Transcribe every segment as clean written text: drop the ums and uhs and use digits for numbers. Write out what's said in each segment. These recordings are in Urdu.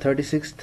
36th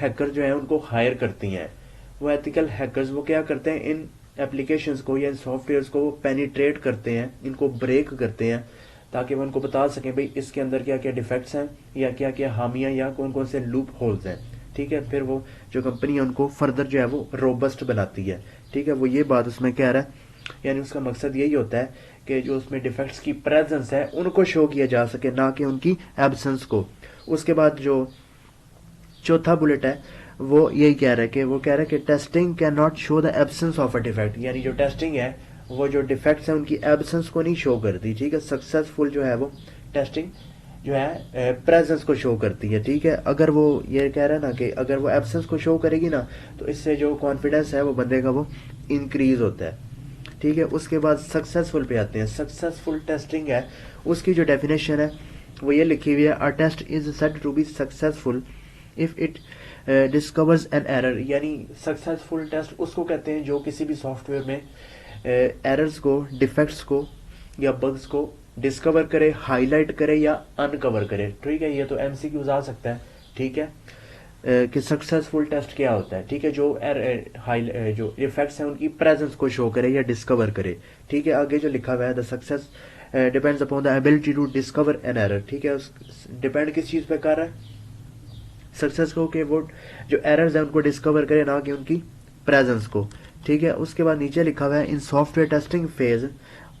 ہیکر جو ہیں ان کو ہائر کرتی ہیں. وہ ایتھیکل ہیکرز وہ کیا کرتے ہیں, ان اپلیکیشنز کو یا ان سافٹ ویئرز کو وہ پینیٹریٹ کرتے ہیں, ان کو بریک کرتے ہیں تاکہ وہ ان کو بتا سکیں بھئی اس کے اندر کیا کیا ڈیفیکٹس ہیں یا کیا کیا خامیاں یا کون کون سے لوپ ہولز ہیں. ٹھیک ہے, پھر وہ جو کمپنی ہے ان کو فردر جو ہے وہ روبسٹ بناتی ہے. ٹھیک ہے, وہ یہ بات اس میں کہہ رہا ہے, یعنی اس کا مقصد یہی ہوتا ہے کہ جو اس میں ڈیفیکٹس کی پریزنس ہے ان کو شو کیا جا سکے, نہ کہ ان کی ایبسنس کو. اس کے بعد جو چوتھا بلٹ ہے وہ یہی کہہ رہا ہے کہ وہ کہہ رہا ہے کہ testing can not show the absence of a defect, یعنی جو ٹیسٹنگ ہے وہ جو ڈیفیکٹس ہیں ان کی ایبسنس کو نہیں شو کرتی. ٹھیک ہے, سکسیزفل جو ہے وہ ٹیسٹنگ جو ہے پریزنس کو شو کرتی ہے. ٹھیک ہے, اگر وہ یہ کہہ رہا ہے نا کہ اگر وہ ایبسنس کو شو کرے گی نا تو اس سے جو کانفیڈنس ہے وہ بندے کا وہ انکریز ہوتا ہے. ٹھیک ہے, اس کے بعد سکسیزفل پہ آتے ہیں. سکسیزفل ٹیسٹنگ ہے اس کی جو ڈیفینیشن ہے وہ یہ لکھی ہوئی ہے, a test is said to be successful if it discovers an error, یعنی سکسیزفل ٹیسٹ اس کو کہتے ہیں جو کسی بھی سافٹ ویئر میں ایررز کو, ڈیفیکٹس کو یا بگز کو ڈسکور کرے, ہائی لائٹ کرے یا انکور کرے. ٹھیک ہے, یہ تو ایم سی کیوز آ سکتا ہے. ٹھیک ہے, کہ سکسیزفل ٹیسٹ کیا ہوتا ہے. ٹھیک ہے, جو جو ڈیفیکٹس ہیں ان کی پریزنس کو شو کرے یا ڈسکور کرے. ٹھیک ہے, آگے جو لکھا ہوا ہے the success depends upon the ability to discover an error. ٹھیک ہے, ڈیپینڈ کس چیز پہ کر رہا ہے, سکسیس کو, کہ وہ جو ایررز ہیں ان کو ڈسکور کرے نہ کہ ان کی پریزنس کو. ٹھیک ہے, اس کے بعد نیچے لکھا ہوا ہے ان سافٹ ویئر ٹیسٹنگ فیز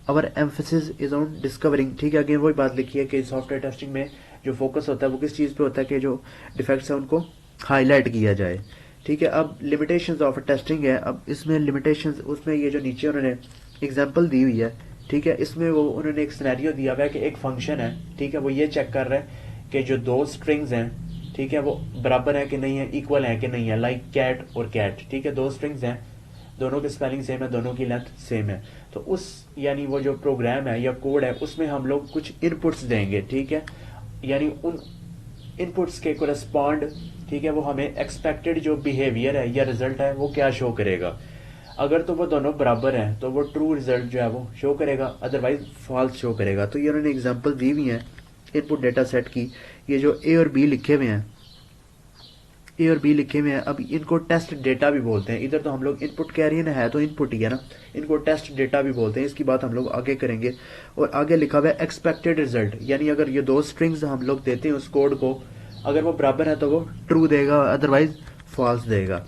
اور ایمفیسس از آن ڈسکورنگ. ٹھیک ہے, اگین وہی بات لکھی ہے کہ سافٹ ویئر ٹیسٹنگ میں جو فوکس ہوتا ہے وہ کس چیز پہ ہوتا ہے کہ جو ڈیفیکٹس ہیں ان کو ہائی لائٹ کیا جائے. ٹھیک ہے, اب لمیٹیشنز آف ٹیسٹنگ ہے. اب اس میں لمیٹیشنز, اس میں یہ جو نیچے انہوں نے ایگزامپل دی ہوئی ہے. ٹھیک ہے, اس میں وہ انہوں نے ایک سینیریو دیا ہوا ہے کہ ایک فنکشن ہے. ٹھیک ہے, وہ یہ چیک کر رہا ہے کہ جو دو اسٹرنگز ہیں, ٹھیک ہے, وہ برابر ہے کہ نہیں ہے, ایکول ہے کہ نہیں ہے, لائک کیٹ اور کیٹ. ٹھیک ہے, دو اسٹرنگز ہیں, دونوں کی اسپیلنگ سیم ہے, دونوں کی لینتھ سیم ہے. تو اس یعنی وہ جو پروگرام ہے یا کوڈ ہے اس میں ہم لوگ کچھ ان پٹس دیں گے. ٹھیک ہے, یعنی ان ان پٹس کے کورسپونڈ, ٹھیک ہے, وہ ہمیں ایکسپیکٹڈ جو بیہیویئر ہے یا ریزلٹ ہے وہ کیا شو کرے گا. اگر تو وہ دونوں برابر ہیں تو وہ ٹرو ریزلٹ جو ہے وہ شو کرے گا, ادروائز فالس شو کرے گا. تو یہ انہوں نے ایگزامپل دی ہوئی ہیں ان پٹ ڈیٹا سیٹ کی. یہ جو اے اور بی لکھے ہوئے ہیں, اے اور بی لکھے ہوئے ہیں, اب ان کو ٹیسٹ ڈیٹا بھی بولتے ہیں. ادھر تو ہم لوگ ان پٹ کہہ رہے ہیں نا, ہے تو ان پٹ ہی ہے نا, ان کو ٹیسٹ ڈیٹا بھی بولتے ہیں. اس کی بات ہم لوگ آگے کریں گے. اور آگے لکھا ہوا ہے ایکسپیکٹڈ ریزلٹ, یعنی اگر یہ دو اسٹرنگز ہم لوگ دیتے ہیں اس کوڈ کو, اگر وہ برابر ہے تو وہ ٹرو دے گا, ادروائز فالس دے گا.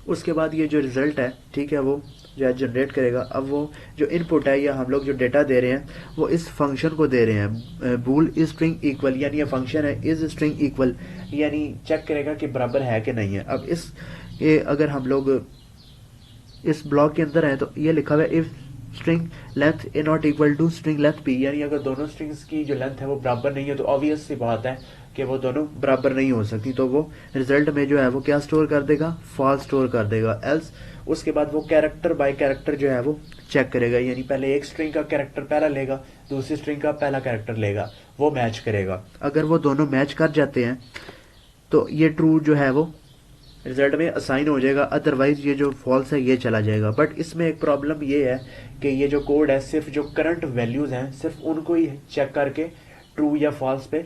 اس کے بعد یہ جو ریزلٹ ہے, ٹھیک ہے, وہ جو ہے جنریٹ کرے گا. اب وہ جو ان پٹ ہے یا ہم لوگ جو ڈیٹا دے رہے ہیں وہ اس فنکشن کو دے رہے ہیں, بول از اسٹرنگ ایکول, یعنی یہ فنکشن ہے از اسٹرنگ ایکول, یعنی چیک کرے گا کہ برابر ہے کہ نہیں ہے. اب اس اگر ہم لوگ اس بلاک کے اندر ہیں تو یہ لکھا ہوا ہے if string length A not equal to string length P, یعنی اگر دونوں اسٹرنگس کی جو لینتھ ہے وہ برابر نہیں ہے تو آبویس سی بات ہے کہ وہ دونوں برابر نہیں ہو سکتی. تو وہ ریزلٹ میں جو ہے وہ کیا سٹور کر دے گا, فالس سٹور کر دے گا. ایلس اس کے بعد وہ کیریکٹر بائی کیریکٹر جو ہے وہ چیک کرے گا, یعنی پہلے ایک اسٹرنگ کا کیریکٹر پہلا لے گا, دوسری اسٹرنگ کا پہلا کیریکٹر لے گا, وہ میچ کرے گا. اگر وہ دونوں میچ کر جاتے ہیں تو یہ ٹرو جو ہے وہ ریزلٹ میں اسائن ہو جائے گا, ادروائز یہ جو فالس ہے یہ چلا جائے گا. بٹ اس میں ایک پرابلم یہ ہے کہ یہ جو کوڈ ہے صرف جو کرنٹ ویلیوز ہیں صرف ان کو ہی چیک کر کے ٹرو یا فالس پہ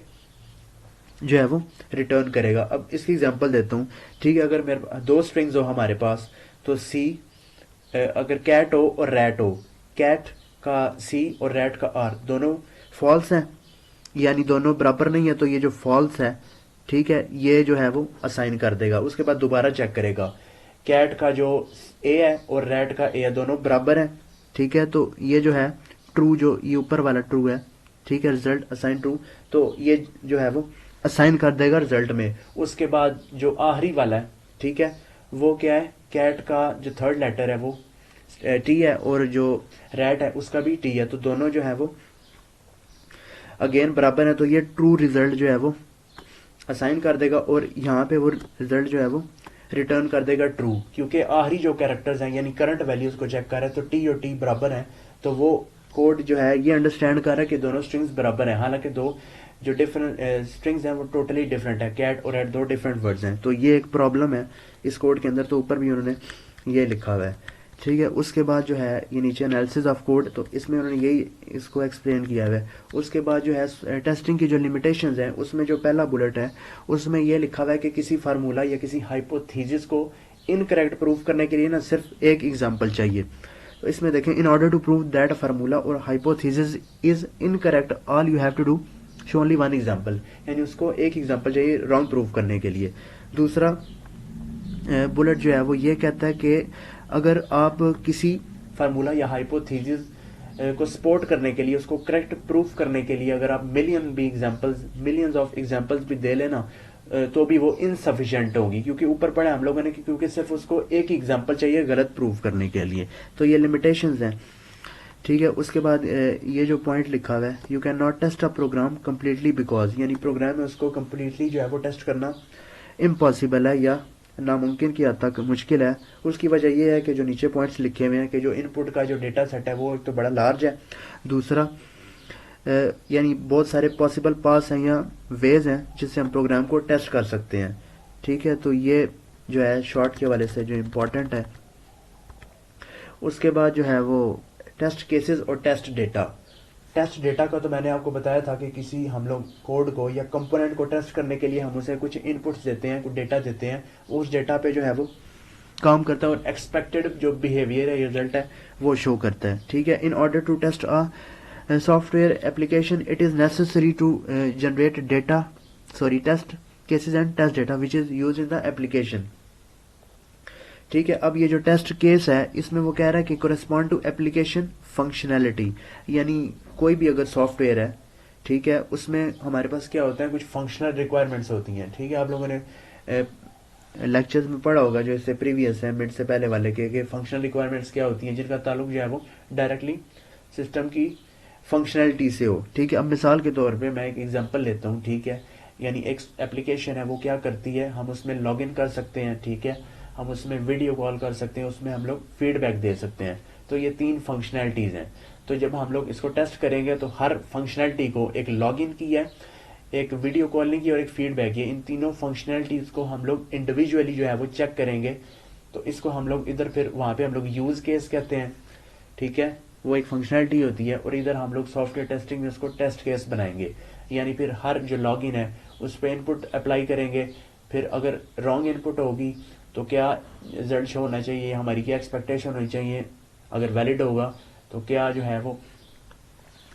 جو ہے وہ ریٹرن کرے گا. اب اس کی ایگزامپل دیتا ہوں. ٹھیک ہے, اگر میرے دو اسٹرنگز ہو ہمارے پاس تو سی, اگر کیٹ ہو اور ریٹ ہو, کیٹ کا سی اور ریٹ کا آر دونوں فالس ہیں, یعنی دونوں برابر نہیں ہے, تو یہ جو فالس ہے, ٹھیک ہے, یہ جو ہے وہ اسائن کر دے گا. اس کے بعد دوبارہ چیک کرے گا, کیٹ کا جو اے ہے اور ریٹ کا اے ہے دونوں برابر ہیں, ٹھیک ہے, تو یہ جو ہے ٹرو, جو یہ اوپر والا ٹرو ہے, ٹھیک ہے, ریزلٹ اسائن ٹرو, تو یہ جو ہے وہ اسائن کر دے گا ریزلٹ میں. اس کے بعد جو آخری والا ہے, ٹھیک ہے, وہ کیا ہے, کیٹ کا جو تھرڈ لیٹر ہے وہ ٹی ہے اور جو ریٹ ہے اس کا بھی ٹی ہے, تو دونوں جو ہے وہ اگین برابر ہے, تو یہ ٹرو ریزلٹ جو ہے وہ اسائن کر دے گا. اور یہاں پہ وہ ریزلٹ جو ہے وہ ریٹرن کر دے گا ٹرو, کیونکہ آخری جو کیریکٹرز ہیں یعنی کرنٹ ویلیوز کو چیک کر رہا ہے, تو ٹی اور ٹی برابر ہیں, تو وہ کوڈ جو ہے یہ انڈرسٹینڈ کر رہا ہے کہ دونوں اسٹرنگز برابر ہیں, حالانکہ دو جو ڈفرنٹ اسٹرنگز ہیں وہ ٹوٹلی ڈفرنٹ ہے, کیٹ اور ریٹ دو ڈفرنٹ ورڈز ہیں. تو یہ ایک پرابلم ہے اس کوڈ کے اندر, تو اوپر بھی انہوں نے یہ لکھا ہوا ہے. ٹھیک ہے. اس کے بعد جو ہے یہ نیچے انالیسس آف کوڈ، تو اس میں انہوں نے یہی اس کو ایکسپلین کیا ہوا ہے. اس کے بعد جو ہے ٹیسٹنگ کی جو لمیٹیشنز ہیں، اس میں جو پہلا بلٹ ہے اس میں یہ لکھا ہوا ہے کہ کسی فارمولا یا کسی ہائپوتھیسس کو انکریکٹ پروف کرنے کے لیے نا صرف ایک ایگزامپل چاہیے. تو اس میں دیکھیں، in order to prove that formula اور hypothesis is incorrect all you have to do show only one example, یعنی اس کو ایک ایگزامپل چاہیے رانگ پروف کرنے کے لیے. دوسرا بلٹ جو ہے وہ یہ کہتا ہے کہ اگر آپ کسی فارمولا یا ہائپوتھیسس کو سپورٹ کرنے کے لیے، اس کو کریکٹ پروف کرنے کے لیے اگر آپ ملینز آف ایگزامپلز بھی دے لینا تو بھی وہ انسفیشینٹ ہوگی، کیونکہ اوپر پڑھا ہم لوگوں نے کیونکہ صرف اس کو ایک ایگزامپل چاہیے غلط پروف کرنے کے لیے. تو یہ لمیٹیشنز ہیں. ٹھیک ہے. اس کے بعد یہ جو پوائنٹ لکھا ہوا ہے، you can not test a program completely because, یعنی پروگرام میں اس کو کمپلیٹلی جو ہے وہ ٹیسٹ کرنا امپاسبل ہے یا ناممکن کی حد تک مشکل ہے. اس کی وجہ یہ ہے کہ جو نیچے پوائنٹس لکھے ہوئے ہیں کہ جو ان پٹ کا جو ڈیٹا سیٹ ہے وہ ایک تو بڑا لارج ہے، دوسرا یعنی بہت سارے پاسبل پاس ہیں یا ویز ہیں جس سے ہم پروگرام کو ٹیسٹ کر سکتے ہیں. ٹھیک ہے. تو یہ جو ہے شارٹ کے والے سے جو امپورٹنٹ ہے. اس کے بعد جو ہے وہ ٹیسٹ کیسز اور ٹیسٹ ڈیٹا. ٹیسٹ ڈیٹا کا تو میں نے آپ کو بتایا تھا کہ کسی ہم لوگ کوڈ کو یا کمپوننٹ کو ٹیسٹ کرنے کے لیے ہم اسے کچھ ان پٹس دیتے ہیں، کچھ ڈیٹا دیتے ہیں، اس ڈیٹا پہ جو ہے وہ کام کرتا ہے اور ایکسپیکٹڈ جو بیہیویئر ہے، رزلٹ ہے، وہ شو کرتا ہے. ٹھیک ہے. In order to test software application it is necessary to generate test cases and test data which is used in the application. ٹھیک ہے. اب یہ جو ٹیسٹ کیس ہے اس میں وہ کہہ رہا ہے کہ کورسپونڈ ٹو ایپلیکیشن فنکشنلٹی، یعنی کوئی بھی اگر سافٹ ویئر ہے، ٹھیک ہے، اس میں ہمارے پاس کیا ہوتا ہے، کچھ فنکشنل ریکوائرمنٹس ہوتی ہیں. ٹھیک ہے. آپ لوگوں نے لیکچرز میں پڑھا ہوگا جو اس سے پریویس ہے، منٹ سے پہلے والے کے، کہ فنکشنل ریکوائرمنٹس کیا ہوتی ہیں جن کا تعلق جو ہے وہ ڈائریکٹلی سسٹم کی فنکشنلٹی سے ہو. ٹھیک ہے. اب مثال کے طور پہ میں ایک ایگزامپل لیتا ہوں. ٹھیک ہے. یعنی ایک اپلیکیشن ہے وہ کیا کرتی ہے، ہم اس میں لاگ ان کر سکتے ہیں. ٹھیک ہے. ہم اس میں ویڈیو کال کر سکتے ہیں، اس میں ہم لوگ فیڈ بیک دے سکتے ہیں. تو یہ 3 فنکشنلٹیز ہیں. تو جب ہم لوگ اس کو ٹیسٹ کریں گے تو ہر فنکشنلٹی کو، ایک لاگ ان کی ہے، ایک ویڈیو کالنگ کی اور ایک فیڈ بیک کی، ان تینوں فنکشنلٹیز کو ہم لوگ انڈیویجولی جو ہے وہ چیک کریں گے. تو اس کو ہم لوگ ادھر پھر وہاں پہ ہم لوگ یوز کیس کہتے ہیں. ٹھیک ہے. وہ ایک فنکشنلٹی ہوتی ہے، اور ادھر ہم لوگ سافٹ ویئر ٹیسٹنگ میں اس کو ٹیسٹ کیس بنائیں گے. یعنی پھر ہر جو لاگ ان ہے اس پہ ان پٹ اپلائی کریں گے. پھر اگر رانگ ان پٹ ہوگی تو کیا رزلٹ شو ہونا چاہیے، ہماری کیا ایکسپیکٹیشن ہونی چاہیے. اگر ویلڈ ہوگا تو کیا جو ہے وہ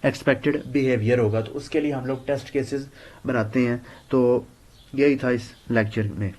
ایکسپیکٹڈ بیہیویئر ہوگا. تو اس کے لیے ہم لوگ ٹیسٹ کیسز بناتے ہیں. تو یہی تھا اس لیکچر میں.